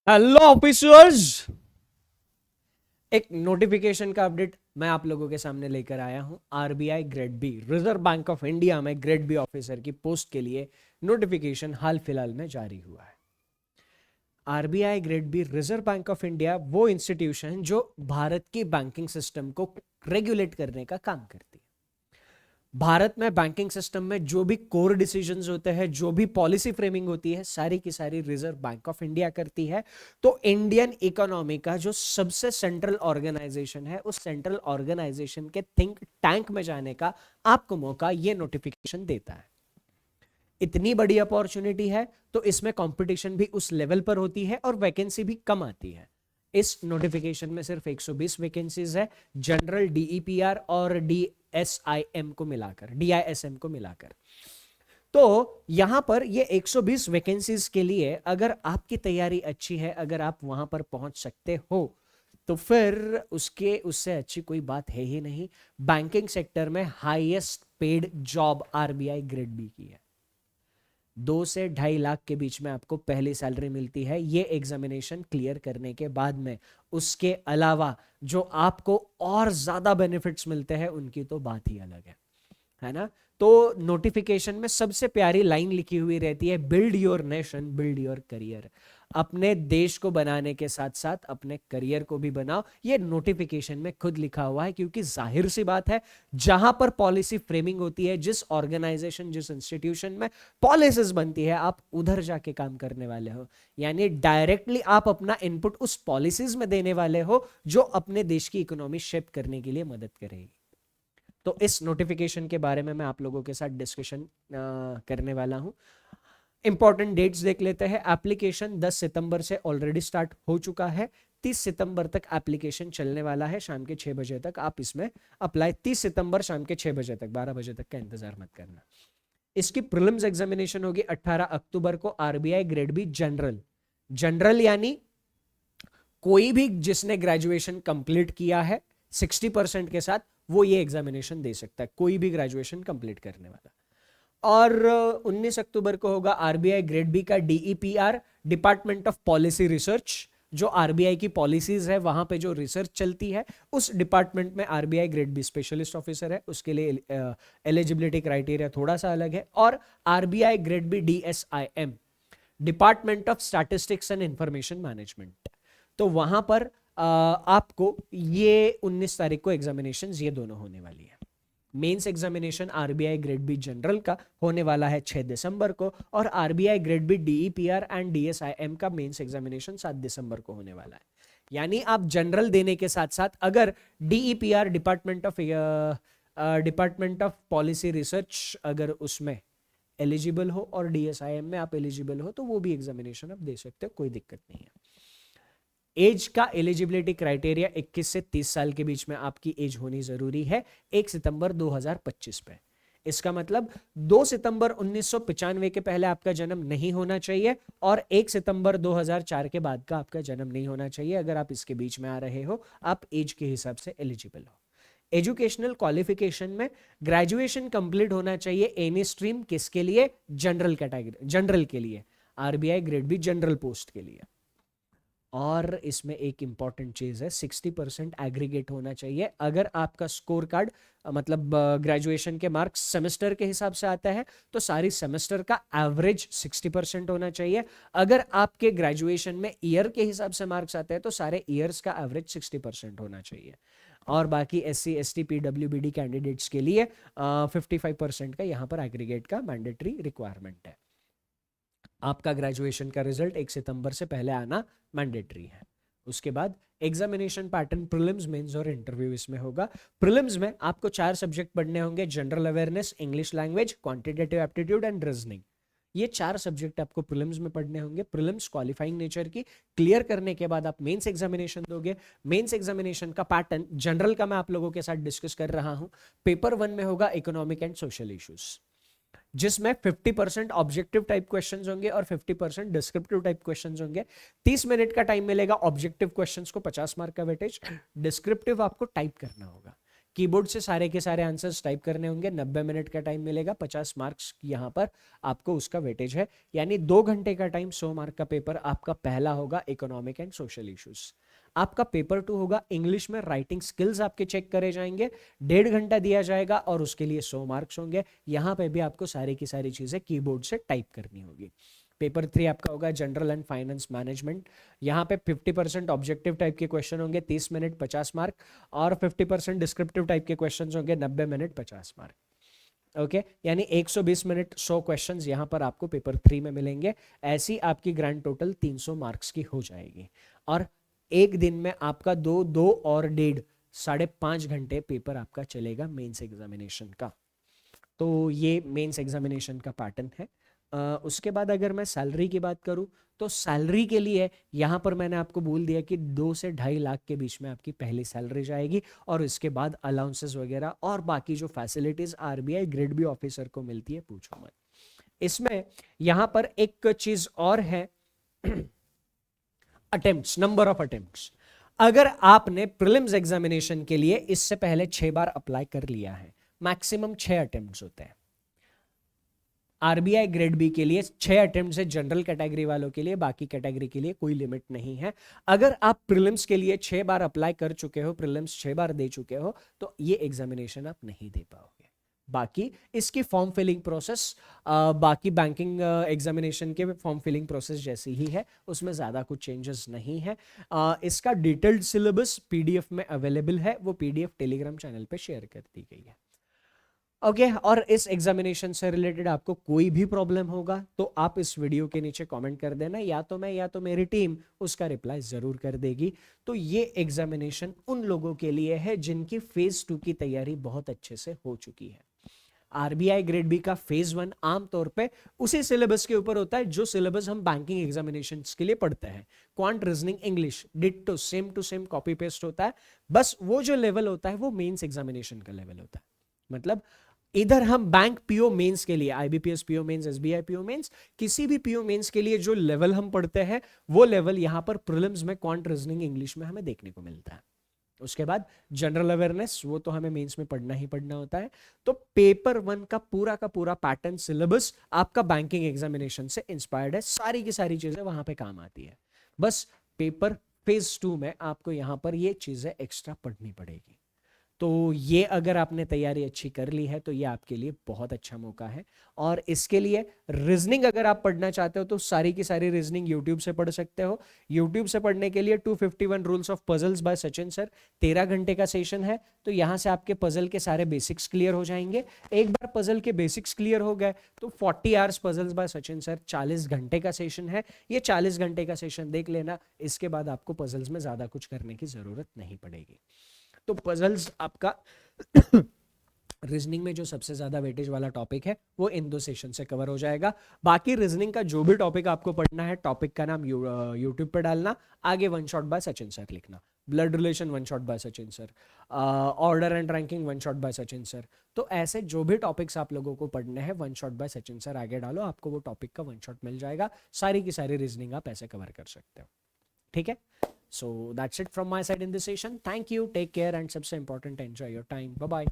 Hello officers, एक notification का update मैं आप लोगों के सामने लेकर आया हूं। RBI grade B, reserve bank of India में ग्रेड बी ऑफिसर की पोस्ट के लिए नोटिफिकेशन हाल फिलहाल में जारी हुआ है। RBI grade B, reserve bank of India वो इंस्टीट्यूशन जो भारत की बैंकिंग सिस्टम को रेगुलेट करने का काम करती है। भारत में बैंकिंग सिस्टम में जो भी कोर डिसीजंस होते हैं, जो भी पॉलिसी फ्रेमिंग होती है, सारी की सारी रिजर्व बैंक ऑफ इंडिया करती है। तो इंडियन इकोनॉमी का जो सबसे सेंट्रल ऑर्गेनाइजेशन है, उस सेंट्रल ऑर्गेनाइजेशन के थिंक टैंक में जाने का आपको मौका ये नोटिफिकेशन देता है। इतनी बड़ी अपॉर्चुनिटी है तो इसमें कंपटीशन भी उस लेवल पर होती है और वैकेंसी भी कम आती है। इस नोटिफिकेशन में सिर्फ 120 वैकेंसीज है, जनरल, डीईपीआर और डीएसआईएम को मिलाकर, डीआईएसएम को मिलाकर। तो यहां पर ये 120 वैकेंसीज के लिए अगर आपकी तैयारी अच्छी है, अगर आप वहां पर पहुंच सकते हो, तो फिर उससे अच्छी कोई बात है ही नहीं। बैंकिंग सेक्टर में highest paid job RBI grade B की है। 2 से 2.5 लाख के बीच में आपको पहली सैलरी मिलती है ये एग्जामिनेशन क्लियर करने के बाद में। उसके अलावा जो आपको और ज्यादा बेनिफिट्स मिलते हैं उनकी तो बात ही अलग है ना। तो नोटिफिकेशन में सबसे प्यारी लाइन लिखी हुई रहती है, build your nation, build your career. अपने देश को बनाने के साथ साथ अपने करियर को भी बनाओ। ये नोटिफिकेशन में खुद लिखा हुआ है, क्योंकि जाहिर सी बात है, जहां पर पॉलिसी फ्रेमिंग होती है, जिस ऑर्गेनाइजेशन, जिस इंस्टीट्यूशन में पॉलिसीज बनती है, आप उधर जाके काम करने वाले हो। यानी डायरेक्टली आप अपना इनपुट उस पॉलिसीज में देने वाले हो जो अपने देश की इकोनॉमी शेप करने के लिए मदद करेगी। तो इस नोटिफिकेशन के बारे में मैं आप लोगों के साथ डिस्कशन करने वाला हूं। इंपॉर्टेंट डेट्स देख लेते हैं। एप्लीकेशन 10 सितंबर से ऑलरेडी स्टार्ट हो चुका है। 30 सितंबर तक एप्लीकेशन चलने वाला है, शाम के 6 बजे तक आप इसमें अप्लाई। 30 सितंबर शाम के 6 बजे तक, 12 बजे तक का इंतजार मत करना। इसकी प्रीलिम्स एग्जामिनेशन होगी 18 अक्टूबर को। RBI grade B general, general यानी कोई भी जिसने ग्रेजुएशन कंप्लीट किया है 60% के साथ, वो ये एग्जामिनेशन दे सकता है, कोई भी ग्रेजुएशन कंप्लीट करने वाला। और 19 अक्टूबर को होगा आरबीआई ग्रेड बी का डीईपीआर, डिपार्टमेंट ऑफ पॉलिसी रिसर्च। जो आरबीआई की पॉलिसीज है, वहां पे जो रिसर्च चलती है, उस डिपार्टमेंट में RBI grade B specialist officer है। उसके लिए एलिजिबिलिटी क्राइटेरिया थोड़ा सा अलग है। और RBI grade B DSIM, department of statistics and information management. तो वहां पर आपको ये 19 तारीख को एग्जामिनेशन ये दोनों होने वाली है। Mains examination RBI grade B general का होने वाला है 6 दिसंबर को, और RBI grade B DEPR and DSIM का मेंस एग्जामिनेशन 7 दिसंबर को होने वाला है। यानी आप जनरल देने के साथ साथ अगर डीईपीआर, डिपार्टमेंट ऑफ पॉलिसी रिसर्च, अगर उसमें एलिजिबल हो और डीएसआईएम में आप एलिजिबल हो, तो वो भी एग्जामिनेशन आप दे सकते हो, कोई दिक्कत नहीं है। एज का एलिजिबिलिटी क्राइटेरिया 21 से 30 साल के बीच में आपकी एज होनी जरूरी है 1 सितंबर 2025 पे। इसका मतलब 2 सितंबर 1995 के पहले आपका जन्म नहीं होना चाहिए और 1 सितंबर 2004 के बाद का आपका जन्म नहीं होना चाहिए। अगर आप इसके बीच में आ रहे हो, आप एज के हिसाब से एलिजिबल हो। एजुकेशनल क्वालिफिकेशन में ग्रेजुएशन कंप्लीट होना चाहिए एनी स्ट्रीम, किसके लिए? जनरल कैटेगरी, जनरल के लिए, RBI grade B general post के लिए। और इसमें एक इंपॉर्टेंट चीज है, 60% एग्रीगेट होना चाहिए। अगर आपका स्कोर कार्ड, मतलब ग्रेजुएशन के मार्क्स सेमेस्टर के हिसाब से आता है, तो सारी सेमेस्टर का एवरेज 60% होना चाहिए। अगर आपके ग्रेजुएशन में ईयर के हिसाब से मार्क्स आते हैं, तो सारे ईयर्स का एवरेज 60% होना चाहिए। और बाकी SC ST PWBD कैंडिडेट्स के लिए 55% का यहाँ पर एग्रीगेट का मैंडेटरी रिक्वायरमेंट है। आपका ग्रेजुएशन का रिजल्ट 1 सितंबर से पहले आना मैंडेटरी है। उसके बाद एग्जामिनेशन पैटर्न प्रीलिम्स, मेंस और इंटरव्यू इसमें होगा। प्रीलिम्स में आपको 4 सब्जेक्ट पढ़ने होंगे, general awareness, English language, quantitative aptitude and reasoning. ये 4 सब्जेक्ट आपको प्रीलिम्स में पढ़ने होंगे। प्रीलिम्स क्वालिफाइंग नेचर की, क्लियर करने के बाद आप मेंस एग्जामिनेशन दोगे। मेंस एग्जामिनेशन का पैटर्न, जनरल का मैं आप लोगों के साथ डिस्कस कर रहा हूं। पेपर 1 में होगा इकोनॉमिक एंड सोशल इश्यूज, जिसमें 50% ऑब्जेक्टिव टाइप क्वेश्चंस होंगे और 50% डिस्क्रिप्टिव टाइप क्वेश्चंस होंगे। 30 मिनट का टाइम मिलेगा। ऑब्जेक्टिव क्वेश्चंस को 50 मार्क का वेटेज, डिस्क्रिप्टिव आपको टाइप करना होगा कीबोर्ड से सारे के सारे आंसर्स टाइप करने होंगे, 90 मिनट का टाइम मिलेगा, 50 मार्क्स यहाँ पर आपको उसका वेटेज है, यानी 2 घंटे का टाइम, 100 मार्क का पेपर आपका पहला होगा इकोनॉमिक एंड सोशल इश्यूज। आपका पेपर 2 होगा इंग्लिश में, राइटिंग स्किल्स आपके चेक करे जाएंगे, 1.5 घंटा दिया जाएगा और उसके लिए 100 मार्क्स होंगे। यहाँ पे भी आपको सारी की सारी चीजें कीबोर्ड से टाइप करनी होगी। पेपर 3 आपका होगा जनरल एंड फाइनेंस मैनेजमेंट। यहाँ पे 50% ऑब्जेक्टिव टाइप के क्वेश्चन होंगे, 30 मिनट 50 मार्क, और 50% डिस्क्रिप्टिव टाइप के क्वेश्चन होंगे, 90 मिनट 50 मार्क। ओके, यानी 120 मिनट 100 क्वेश्चंस यहाँ पर आपको पेपर 3 में मिलेंगे। ऐसी आपकी ग्रैंड टोटल 300 मार्क्स की हो जाएगी। और एक दिन में आपका 2 और 1.5 5.5 घंटे पेपर आपका चलेगा मेंस एग्जामिनेशन का। तो ये मेंस एग्जामिनेशन का पैटर्न है। उसके बाद अगर मैं सैलरी की बात करूं तो सैलरी के लिए यहाँ पर मैंने आपको बोल दिया कि 2 से 2.5 लाख के बीच में आपकी पहली सैलरी जाएगी, और इसके बाद अलाउंसेस वगैरह और बाकी जो facilities RBI grade B officer को मिलती है पूछो मत। इसमें यहाँ पर एक चीज और है, अटेम्प्ट्स, नंबर ऑफ अटेम्प्ट्स। अगर आपने प्रीलिम्स एग्जामिनेशन के लिए इससे पहले 6 बार अप्लाई कर लिया है, मैक्सिमम 6 अटेम्प्ट्स होते हैं। आरबीआई ग्रेड बी के लिए 6 अटेम्प्ट है, जनरल कैटेगरी वालों के लिए, बाकी कैटेगरी के लिए कोई लिमिट नहीं है। अगर आप प्रीलिम्स के लिए 6 बार अप्लाई कर चुके हो, प्रीलिम्स 6 बार दे चुके हो, तो ये एग्जामिनेशन आप नहीं दे पाओगे। बाकी इसकी फॉर्म फिलिंग प्रोसेस बाकी बैंकिंग एग्जामिनेशन के फॉर्म फिलिंग प्रोसेस जैसी ही है, उसमें ज़्यादा कुछ चेंजेस नहीं है। इसका डिटेल्ड सिलेबस पीडीएफ में अवेलेबल है, वो पीडीएफ टेलीग्राम चैनल पे शेयर कर दी गई है। ओके, और इस एग्जामिनेशन से रिलेटेड आपको कोई भी प्रॉब्लम होगा तो आप इस वीडियो के नीचे कमेंट कर देना, या तो मैं या तो मेरी टीम उसका रिप्लाई जरूर कर देगी। तो ये एग्जामिनेशन उन लोगों के लिए है जिनकी फेज 2 की तैयारी बहुत अच्छे से हो चुकी है। आरबीआई ग्रेड बी का फेज 1 आमतौर पे उसी सिलेबस के ऊपर होता है जो सिलेबस हम बैंकिंग एग्जामिनेशन के लिए पढ़ते हैं। Quant, reasoning, English ditto same to same copy paste होता है, बस वो जो लेवल होता है वो मेंस एग्जामिनेशन का लेवल होता है। मतलब इधर हम बैंक पीओ मेंस के लिए, IBPS PO mains, SBI PO mains, किसी भी पीओ मेंस के लिए जो लेवल हम पढ़ते हैं वो लेवल यहां पर प्रीलिम्स में क्वांट, रीजनिंग, इंग्लिश में हमें देखने को मिलता है। उसके बाद जनरल अवेयरनेस, वो तो हमें मेंस में पढ़ना ही पढ़ना होता है। तो पेपर 1 का पूरा पैटर्न सिलेबस आपका बैंकिंग एग्जामिनेशन से इंस्पायर्ड है, सारी की सारी चीजें वहां पे काम आती है। बस पेपर फेज 2 में आपको यहां पर ये चीजें एक्स्ट्रा पढ़नी पड़ेगी। तो ये अगर आपने तैयारी अच्छी कर ली है तो ये आपके लिए बहुत अच्छा मौका है। और इसके लिए रीजनिंग अगर आप पढ़ना चाहते हो तो सारी की सारी रीजनिंग यूट्यूब से पढ़ सकते हो। यूट्यूब से पढ़ने के लिए 251 rules of puzzles by Sachin sir, 13 घंटे का सेशन है। तो यहां से आपके पजल के सारे बेसिक्स क्लियर हो जाएंगे। एक बार पजल के बेसिक्स क्लियर हो गए तो 40 hours puzzles by Sachin sir, 40 घंटे का सेशन है। ये 40 घंटे का सेशन देख लेना, इसके बाद आपको पजल्स में ज्यादा कुछ करने की जरूरत नहीं पड़ेगी। तो पजल्स आपका रीजनिंग में जो सबसे ज्यादा वेटेज वाला टॉपिक है वो इन 2 सेशन से कवर हो जाएगा। बाकी रीजनिंग का जो भी टॉपिक आपको पढ़ना है, टॉपिक का नाम यूट्यूब पे डालना, आगे one shot by Sachin sir लिखना, blood relation one shot by Sachin sir, order and ranking one shot by Sachin sir. तो ऐसे जो भी टॉपिक्स आप लोगों को पढ़ने हैं, one shot by Sachin sir आगे डालो, आपको वो टॉपिक का वन शॉट मिल जाएगा। सारी की सारी रीजनिंग आप ऐसे कवर कर सकते हो। ठीक है, so that's it from my side in this session. Thank you, take care, and सबसे important, enjoy your time. Bye bye.